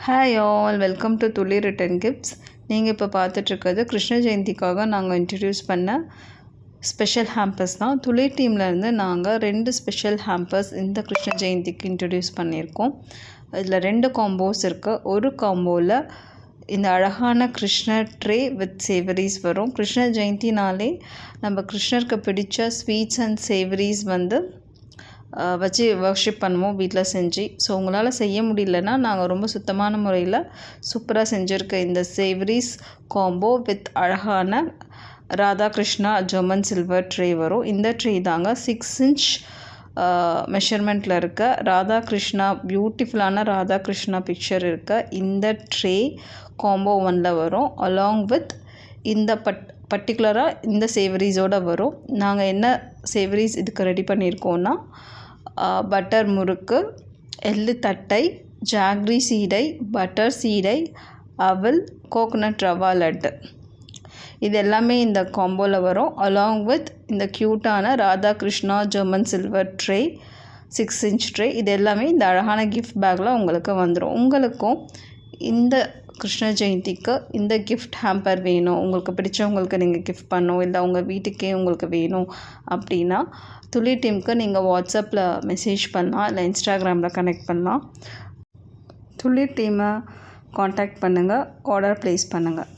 Hi all, welcome to துளி return gifts. நீங்கள் இப்போ பார்த்துட்ருக்கிறது கிருஷ்ண ஜெயந்திக்காக நாங்கள் இன்ட்ரடியூஸ் பண்ண ஸ்பெஷல் ஹேம்பர்ஸ் தான். துளி டீம்லேருந்து நாங்கள் 2 ஸ்பெஷல் ஹேம்பர்ஸ் இந்த கிருஷ்ண ஜெயந்திக்கு இன்ட்ரடியூஸ் பண்ணியிருக்கோம். இதில் 2 காம்போஸ் இருக்குது. ஒரு காம்போவில் இந்த அழகான கிருஷ்ணர் ட்ரே வித் சேவரிஸ் வரும். கிருஷ்ண ஜெயந்தினாலே நம்ம கிருஷ்ணருக்கு பிடிச்ச ஸ்வீட்ஸ் அண்ட் சேவரிஸ் வச்சு வர்ஷிப் பண்ணுவோம் வீட்டில் செஞ்சு. ஸோ உங்களால் செய்ய முடியலன்னா நாங்கள் ரொம்ப சுத்தமான முறையில் சூப்பராக செஞ்சுருக்க இந்த சேவரிஸ் காம்போ வித் அழகான ராதாகிருஷ்ணா ஜெர்மன் சில்வர் ட்ரே வரும். இந்த ட்ரே தாங்க 6 இன்ச் மெஷர்மெண்ட்டில் இருக்க ராதாகிருஷ்ணா, பியூட்டிஃபுல்லான ராதாகிருஷ்ணா பிக்சர் இருக்க இந்த ட்ரே காம்போ 1ல் வரும். அலாங் வித் இந்த பர்டிகுலராக இந்த சேவரிஸோடு வரும். நாங்கள் என்ன சேவரிஸ் இதுக்கு ரெடி பண்ணியிருக்கோன்னா, பட்டர் முறுக்கு, எள்ளு தட்டை, ஜாக்ரி சீடை, பட்டர் சீடை, அவல், கோகோனட் ரவா லட்டு, இது எல்லாமே இந்த காம்போவில் வரும். அலாங் வித் இந்த க்யூட்டான Radhakrishna German silver tray, 6 inch tray, இது எல்லாமே இந்த அழகான கிஃப்ட் பேக்கில் உங்களுக்கு வந்துடும். உங்களுக்கும் இந்த கிருஷ்ண ஜெயந்திக்கு இந்த கிஃப்ட் ஹேம்பர் வேணும், உங்களுக்கு பிடிச்சவங்களுக்கு நீங்கள் கிஃப்ட் பண்ணணும், இல்லை உங்கள் வீட்டுக்கே உங்களுக்கு வேணும் அப்படின்னா துளி டீமுக்கு நீங்கள் வாட்ஸ்அப்பில் மெசேஜ் பண்ணலாம், இல்லை இன்ஸ்டாகிராமில் கனெக்ட் பண்ணலாம். துளி டீமை காண்டாக்ட் பண்ணுங்கள், ஆர்டர் ப்ளேஸ் பண்ணுங்கள்.